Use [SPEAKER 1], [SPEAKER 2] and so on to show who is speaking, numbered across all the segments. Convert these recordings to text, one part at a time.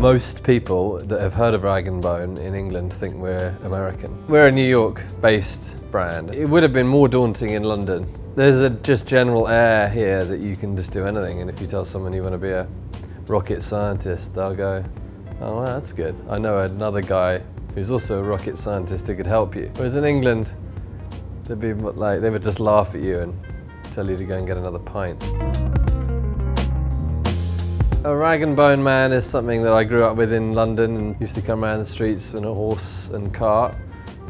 [SPEAKER 1] Most people that have heard of Rag&Bone in England think we're American. We're a New York-based brand. It would have been more daunting in London. There's a just general air here that you can just do anything, and if you tell someone you want to be a rocket scientist, they'll go, oh, well, that's good. I know another guy who's also a rocket scientist who could help you. Whereas in England, they'd be like, they would just laugh at you and tell you to go and get another pint. A Rag&Bone man is something that I grew up with in London and used to come around the streets in a horse and cart,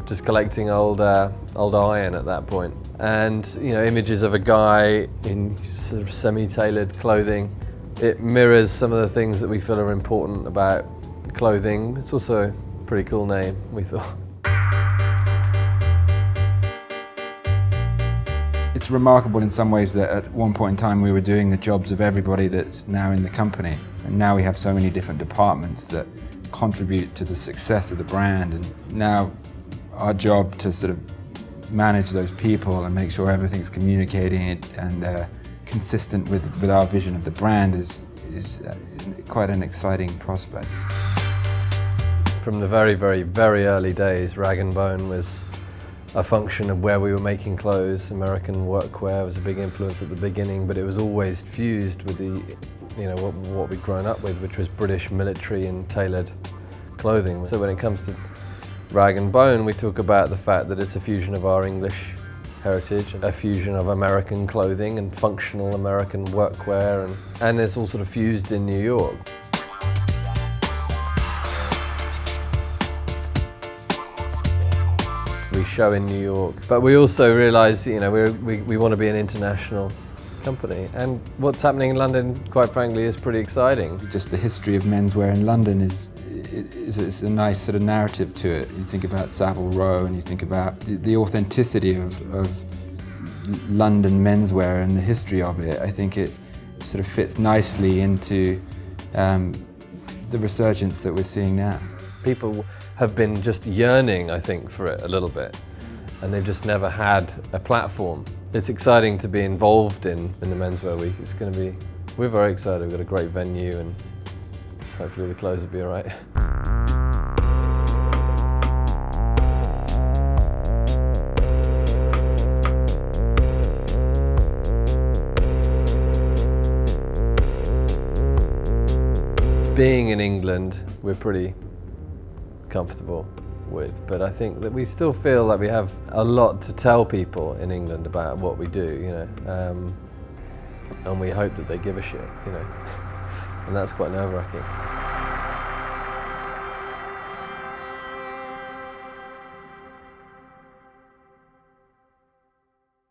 [SPEAKER 1] just collecting old iron at that point. And images of a guy in sort of semi-tailored clothing. It mirrors some of the things that we feel are important about clothing. It's also a pretty cool name, we thought.
[SPEAKER 2] It's remarkable in some ways that at one point in time we were doing the jobs of everybody that's now in the company. And now we have so many different departments that contribute to the success of the brand. And now our job to sort of manage those people and make sure everything's communicating and consistent with our vision of the brand is quite an exciting prospect.
[SPEAKER 1] From the very, very, very early days, Rag&Bone was a function of where we were making clothes. American workwear was a big influence at the beginning, but it was always fused with what we'd grown up with, which was British military and tailored clothing. So when it comes to Rag&Bone, we talk about the fact that it's a fusion of our English heritage, a fusion of American clothing and functional American workwear, and it's all sort of fused in New York. We show in New York, but we also realise, we want to be an international company, and what's happening in London, quite frankly, is pretty exciting.
[SPEAKER 2] Just the history of menswear in London is a nice sort of narrative to it. You think about Savile Row, and you think about the authenticity of London menswear and the history of it. I think it sort of fits nicely into the resurgence that we're seeing now. People
[SPEAKER 1] have been just yearning, I think, for it a little bit, and they've just never had a platform. It's exciting to be involved in the Menswear Week. We're very excited. We've got a great venue, and hopefully the clothes will be all right. Being in England, we're pretty comfortable with, but I think that we still feel like we have a lot to tell people in England about what we do, and we hope that they give a shit, and that's quite nerve-wracking.